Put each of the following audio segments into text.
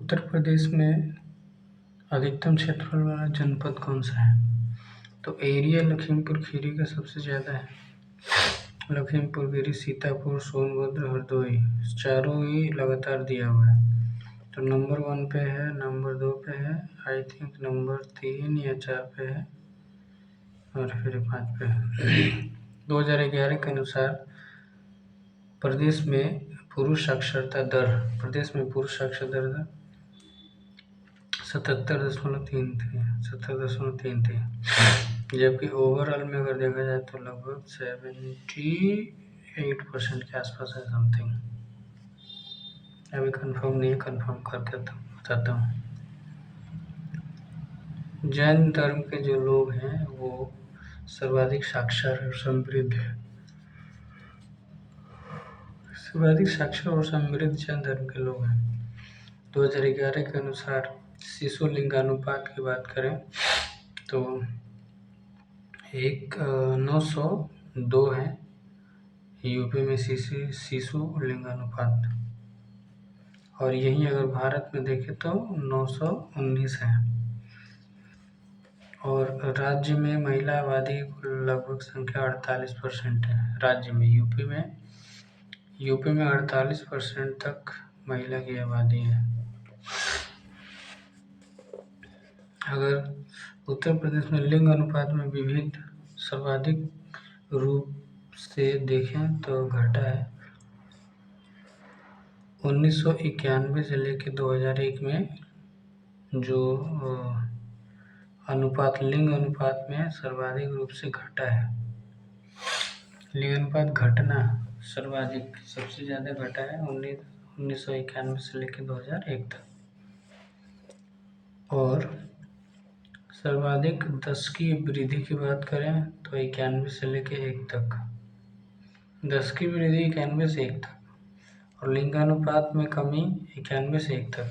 उत्तर प्रदेश में अधिकतम क्षेत्रफल वाला जनपद कौन सा है? तो एरिया लखीमपुर खीरी का सबसे ज़्यादा है। लखीमपुर खीरी, सीतापुर, सोनभद्र, हरदोई, चारों ही लगातार दिया हुआ है। तो नंबर 1 पे है, नंबर 2 पे है, आई थिंक नंबर 3 या 4 पे है और फिर 5 पे है। 2011 के अनुसार प्रदेश में पुरुष साक्षरता दर 77.3 थी, जबकि ओवरऑल में अगर देखा जाए तो लगभग 78% के आसपास है समथिंग। अभी कंफर्म नहीं है, कंफर्म करके बताता हूँ। जैन धर्म के जो लोग हैं वो सर्वाधिक साक्षर और समृद्ध है। सर्वाधिक साक्षर और समृद्ध जैन धर्म के लोग हैं। 2011 के अनुसार शिशु लिंगानुपात की बात करें तो 902 है यूपी में शिशु लिंगानुपात, और यहीं अगर भारत में देखें तो 919 है। और राज्य में महिला आबादी लगभग संख्या 48% है। राज्य में यूपी में 48% तक महिला की आबादी है। अगर उत्तर प्रदेश में लिंग अनुपात में विविध सर्वाधिक रूप से देखें तो घटा है। 1991 से लेकर 2001 में जो लिंग अनुपात में सर्वाधिक रूप से घटा है। लिंग अनुपात घटना सर्वाधिक सबसे ज़्यादा घटा है 1991 से लेकर 2001 तक। और सर्वाधिक 10 की वृद्धि की बात करें तो 91 से लेकर 1 तक, 10 की वृद्धि 91 से 1 तक, और लिंगानुपात में कमी 91 से 1 तक।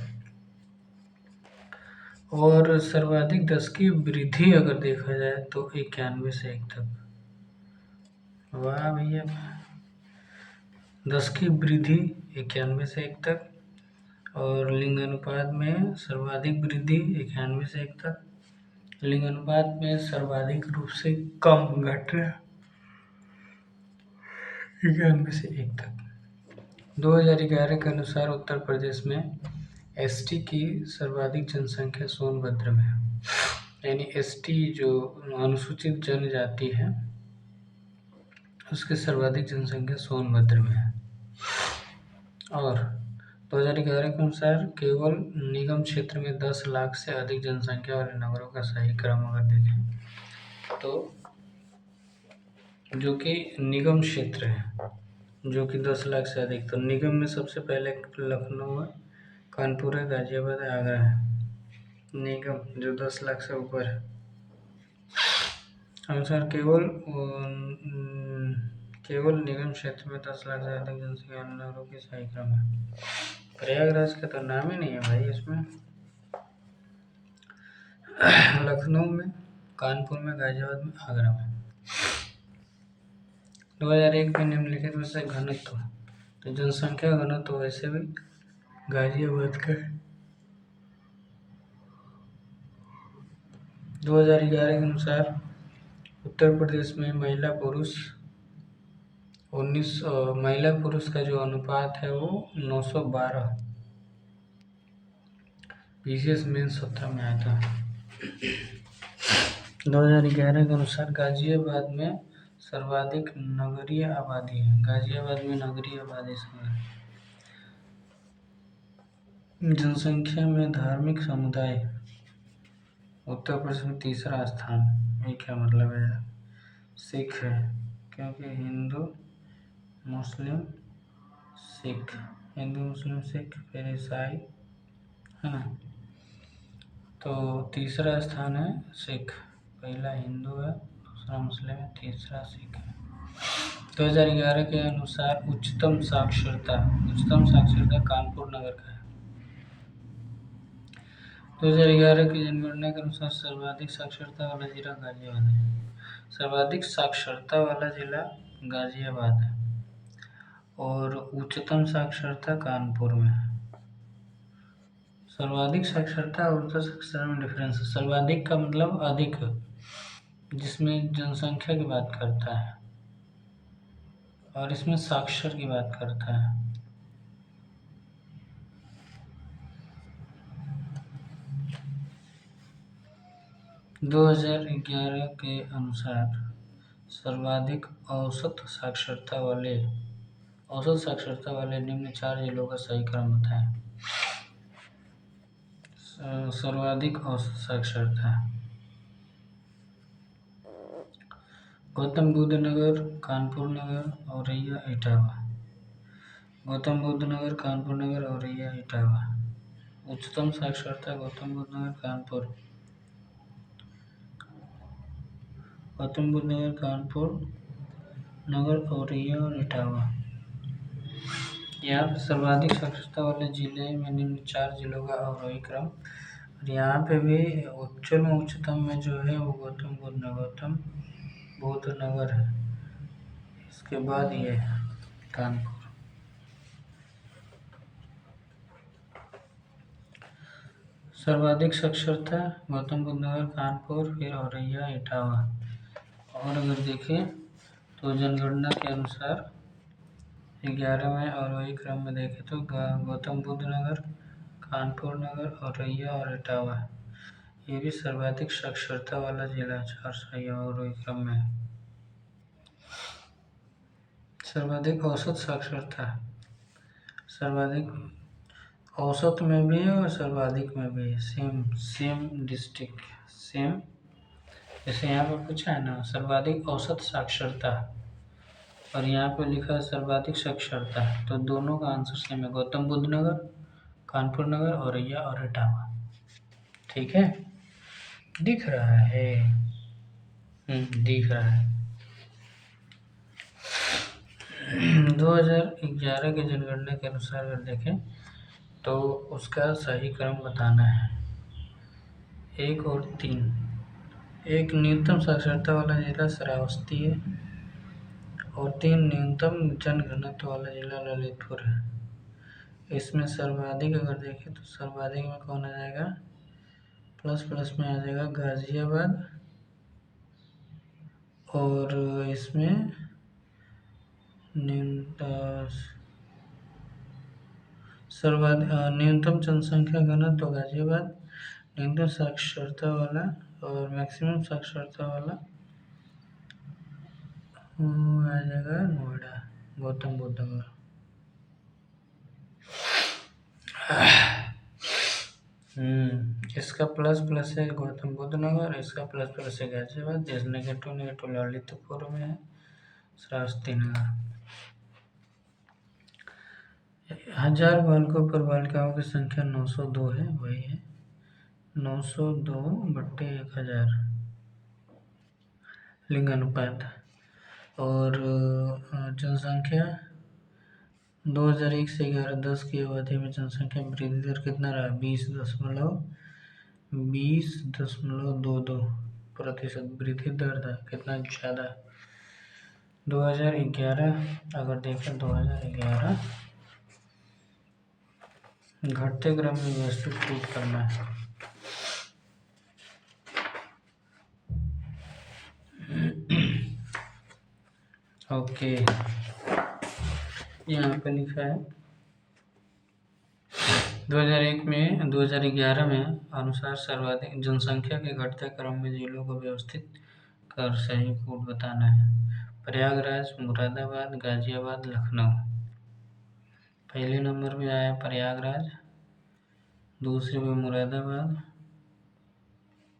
और सर्वाधिक 10 की वृद्धि अगर देखा जाए तो 91 से 1 तक। वाह भैया, 10 की वृद्धि 91 से 1 तक, और लिंगानुपात में सर्वाधिक वृद्धि 91 से 1 तक, लिंगानुपात में सर्वाधिक रूप से कम घट रहा 91 से 1 तक। 2011 के अनुसार उत्तर प्रदेश में एसटी की सर्वाधिक जनसंख्या सोनभद्र में है। यानी एसटी जो अनुसूचित जनजाति है उसकी सर्वाधिक जनसंख्या सोनभद्र में है। और 2011 के अनुसार केवल निगम क्षेत्र में 10 लाख से अधिक जनसंख्या वाले नगरों का सही क्रम अगर देखें तो जो कि निगम क्षेत्र है, जो कि 10 लाख से अधिक, तो निगम में सबसे पहले लखनऊ है, कानपुर है, गाजियाबाद है, आगरा है। निगम जो 10 लाख से ऊपर है अनुसार केवल निगम क्षेत्र में 10 लाख से अधिक जनसंख्या वाले नगरों की सही क्रम है। प्रयागराज का तो नाम ही नहीं है भाई इसमें। लखनऊ में, कानपुर में, गाजियाबाद में, आगरा में। 2001 में निम्नलिखित में से घनत्व, तो जनसंख्या घनत्व वैसे भी गाजियाबाद का 2011 के अनुसार उत्तर प्रदेश में महिला पुरुष का जो अनुपात है वो 912, पीसीएस मेन 17 में आया था। 2011 के अनुसार गाजियाबाद में सर्वाधिक नगरीय आबादी है। गाजियाबाद में नगरीय आबादी है। जनसंख्या में धार्मिक समुदाय उत्तर प्रदेश में तीसरा स्थान। ये क्या मतलब है? सिख है, क्योंकि हिंदू मुस्लिम सिख फिर ईसाई है ना। तो तीसरा स्थान है सिख, पहला हिंदू है, दूसरा मुस्लिम है, तीसरा सिख है। 2011 के अनुसार उच्चतम साक्षरता कानपुर नगर का है। 2011 की जनगणना के अनुसार सर्वाधिक साक्षरता वाला जिला गाजियाबाद है। सर्वाधिक साक्षरता वाला जिला गाजियाबाद है और उच्चतम साक्षरता कानपुर में है। सर्वाधिक साक्षरता और उच्च साक्षरता में डिफरेंस है। सर्वाधिक का मतलब अधिक, जिसमें जनसंख्या की बात करता है, और इसमें साक्षर की बात करता है। दो 2011 के अनुसार सर्वाधिक औसत साक्षरता वाले निम्न 4 जिलों का सही क्रम बताएं। सर्वाधिक औसत साक्षरता: गौतम बुद्ध नगर, कानपुर नगर, औरैया, इटावा। गौतम बुद्ध नगर, कानपुर नगर, औरैया, इटावा। उच्चतम साक्षरता: गौतम बुद्ध नगर, कानपुर। गौतम बुद्ध नगर, कानपुर नगर, औरैया और इटावा। यहाँ पे सर्वाधिक साक्षरता वाले जिले में निम्न 4 जिलों का अवरोही क्रम, और यहाँ पे भी उच्चतम में उच्चतम में जो है वो गौतम बुद्ध नगर है। इसके बाद ये है कानपुर। सर्वाधिक साक्षरता: गौतम बुद्ध नगर, कानपुर, फिर औरैया, इटावा। और अगर देखें तो जनगणना के अनुसार 11वें अवरोही क्रम में देखें तो गौतम बुद्ध नगर, कानपुर नगर, औरैया और इटावा, ये भी सर्वाधिक साक्षरता वाला जिला 400 अवरोही क्रम में है। सर्वाधिक औसत साक्षरता: सर्वाधिक औसत में भी है और सर्वाधिक में भी है। सेम डिस्ट्रिक्ट सेम, जैसे यहाँ पे पूछा है ना सर्वाधिक औसत साक्षरता, और यहाँ पे लिखा है सर्वाधिक साक्षरता, तो दोनों का आंसर सेम है, गौतम बुद्ध नगर, कानपुर नगर, औरैया और इटावा। ठीक है, दिख रहा है? दिख रहा है। 2011 के जनगणना के अनुसार अगर देखें तो उसका सही क्रम बताना है। 1 और 3। एक न्यूनतम साक्षरता वाला जिला श्रावस्ती है, और 3 न्यूनतम जनघनत्व वाला जिला ललितपुर है। इसमें सर्वाधिक अगर देखें तो सर्वाधिक में कौन आ जाएगा? प्लस में आ जाएगा गाजियाबाद, और इसमें न्यूनतम जनसंख्या घनत्व गाजियाबाद, न्यूनतम साक्षरता वाला और मैक्सिमम साक्षरता वाला आ जाएगा नोएडा, गौतम बुद्ध नगर। इसका प्लस है गौतम बुद्ध नगर, इसका प्लस है गाजियाबाद, जिस नेगेटिव ललितपुर में है श्रावस्ती नगर। 1000 बालकों पर बालिकाओं की संख्या 902 है, वही है 902/1000 लिंगानुपात। और जनसंख्या 2001 से 11-10 की अवधि में जनसंख्या वृद्धि दर कितना रहा? 20.22% वृद्धि दर था, कितना ज़्यादा। 2011 अगर देखें 2011 घटते क्रम में व्यवस्थित रूप करना है। ओके, यहाँ पे लिखा है 2011 में अनुसार सर्वाधिक जनसंख्या के घटते क्रम में जिलों को व्यवस्थित कर सही कोड बताना है। प्रयागराज, मुरादाबाद, गाजियाबाद, लखनऊ। पहले नंबर पे आया प्रयागराज, दूसरे पे मुरादाबाद,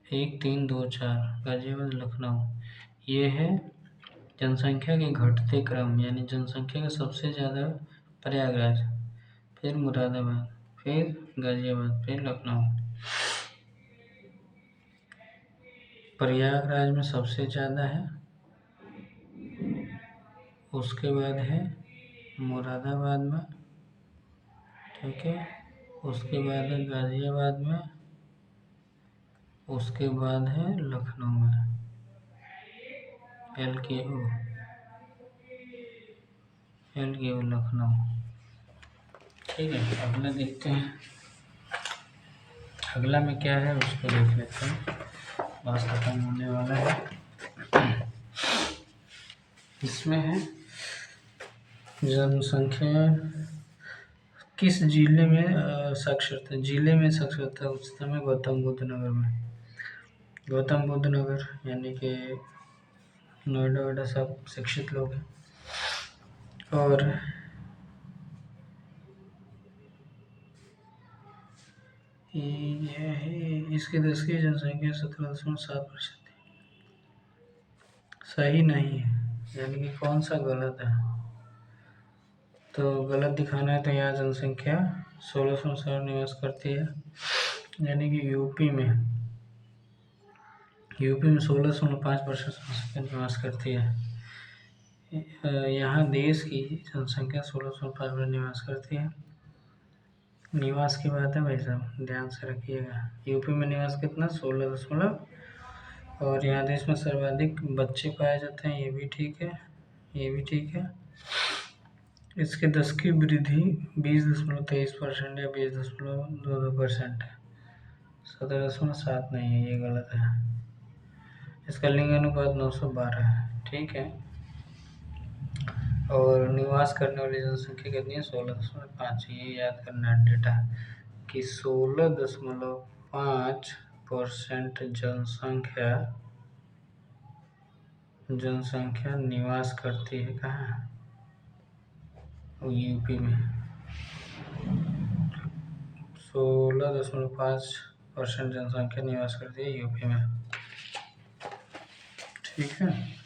1, 3, 2, 4 गाजियाबाद, लखनऊ। ये है जनसंख्या के घटते क्रम, यानी जनसंख्या का सबसे ज़्यादा प्रयागराज, फिर मुरादाबाद, फिर गाजियाबाद, फिर लखनऊ। प्रयागराज में सबसे ज़्यादा है, उसके बाद है मुरादाबाद में, ठीक है, उसके बाद है गाजियाबाद में, उसके बाद है लखनऊ में, LKO लखनऊ। ठीक है, अगला देखते हैं। अगला में क्या है उसको देख लेते हैं, बस खत्म होने वाला है। इसमें है जनसंख्या किस जिले में साक्षरता, जिले में साक्षरता उच्चतम है गौतम बुद्ध नगर में। गौतम बुद्ध नगर यानी कि नोएडा वोएडा सब शिक्षित लोग हैं। और ये है इसकी 10 की जनसंख्या 17.7%। सही नहीं है, यानी कि कौन सा गलत है, तो गलत दिखाना है तो यहाँ जनसंख्या 1660 निवास करती है, यानी कि यूपी में 16.5% जनसंख्या निवास करती है। यहाँ देश की जनसंख्या 16.5% निवास करती है। निवास की बात है भाई साहब, ध्यान से रखिएगा। यूपी में निवास कितना 16 और यहाँ देश में सर्वाधिक बच्चे पाए जाते हैं, ये भी ठीक है, ये भी ठीक है। इसके 10 की वृद्धि 20.23% या 20.22% है, 17.7 नहीं है, ये गलत है। इसका लिंग अनुपात 912 है, ठीक है। और निवास करने वाली जनसंख्या कितनी है 16.5, ये याद करना है डेटा कि 16.5% जनसंख्या निवास करती है कहाँ, यूपी में। 16.5% जनसंख्या निवास करती है यूपी में, ठीक है।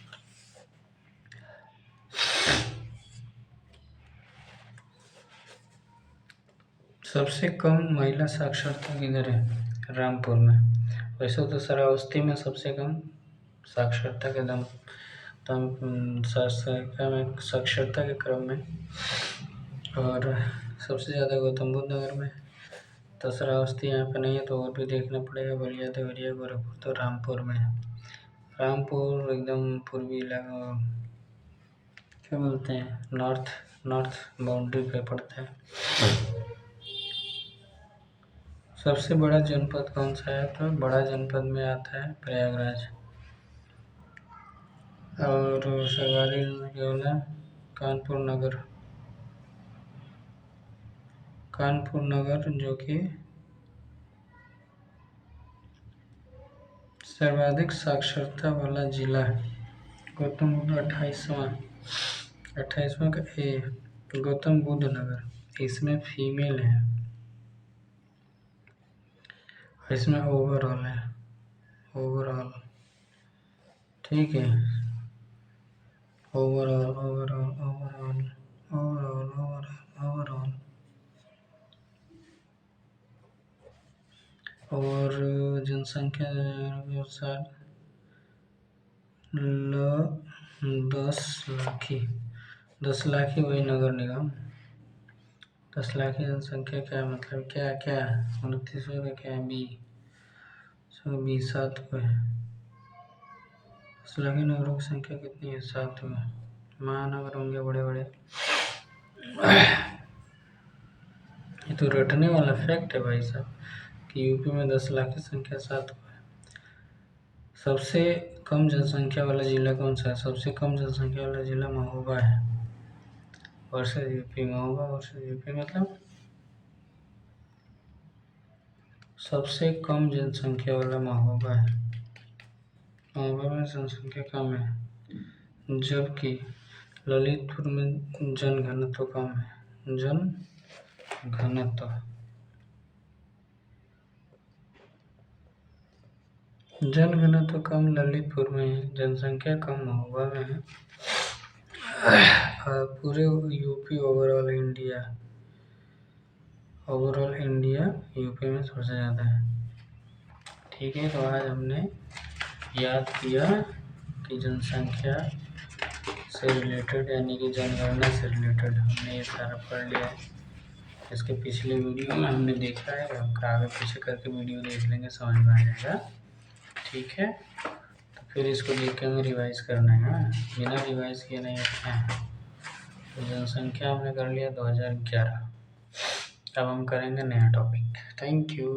सबसे कम महिला साक्षरता किधर है, रामपुर में। वैसे तो श्रावस्ती में सबसे कम साक्षरता के साक्षरता के क्रम में, और सबसे ज़्यादा गौतम बुद्ध नगर में। तो श्रावस्ती यहाँ पे नहीं है, तो और भी देखना पड़ेगा, बलिया देवरिया गोरखपुर तो रामपुर में है। रामपुर एकदम पूर्वी इलाका, क्या बोलते हैं, नॉर्थ बाउंड्री पे पड़ता है। सबसे बड़ा जनपद कौन सा है, तो बड़ा जनपद में आता है प्रयागराज। और सर्वाधिक वाला कानपुर नगर जो कि सर्वाधिक साक्षरता वाला जिला है। गौतम बुद्ध 28वां का ए, गौतम बुद्ध नगर, इसमें फीमेल है, इसमें ओवरऑल है, ओवरऑल, ठीक है, overall overall overall overall overall overall. और जनसंख्या अनुसार 10 लाखी वही नगर निगम। 10 लाखी जनसंख्या क्या मतलब, क्या क्या 29 का क्या है, बी 7 को है। 10 लाखी नगरों की संख्या कितनी है, 7 में। महानगर होंगे बड़े बड़े। ये तो रटने वाला फैक्ट है भाई साहब कि यूपी में 10 लाख की संख्या 7 को है। सबसे कम जनसंख्या वाला जिला कौन सा है, सबसे कम जनसंख्या वाला जिला महोबा है versus UP. Mahoba versus UP मतलब सबसे कम जनसंख्या वाला महोबा है, महोबा में जनसंख्या कम है, जबकि ललितपुर में जनघनत्व कम है, जनघनत्व कम ललितपुर में है, जनसंख्या कम महोबा में है। पूरे यूपी ओवरऑल इंडिया यूपी में सबसे ज़्यादा है, ठीक है। तो आज हमने याद किया कि जनसंख्या से रिलेटेड यानी कि जनगणना से रिलेटेड हमने ये सारा पढ़ लिया है। इसके पिछले वीडियो में हमने देखा है, आगे पीछे करके वीडियो देख लेंगे, समझ में आ जाएगा, ठीक है। तो फिर इसको देख के हमें रिवाइज करना है, बिना रिवाइज किए नहीं अच्छा है। तो जनसंख्या हमने कर लिया 2011। अब हम करेंगे नया टॉपिक। Thank you.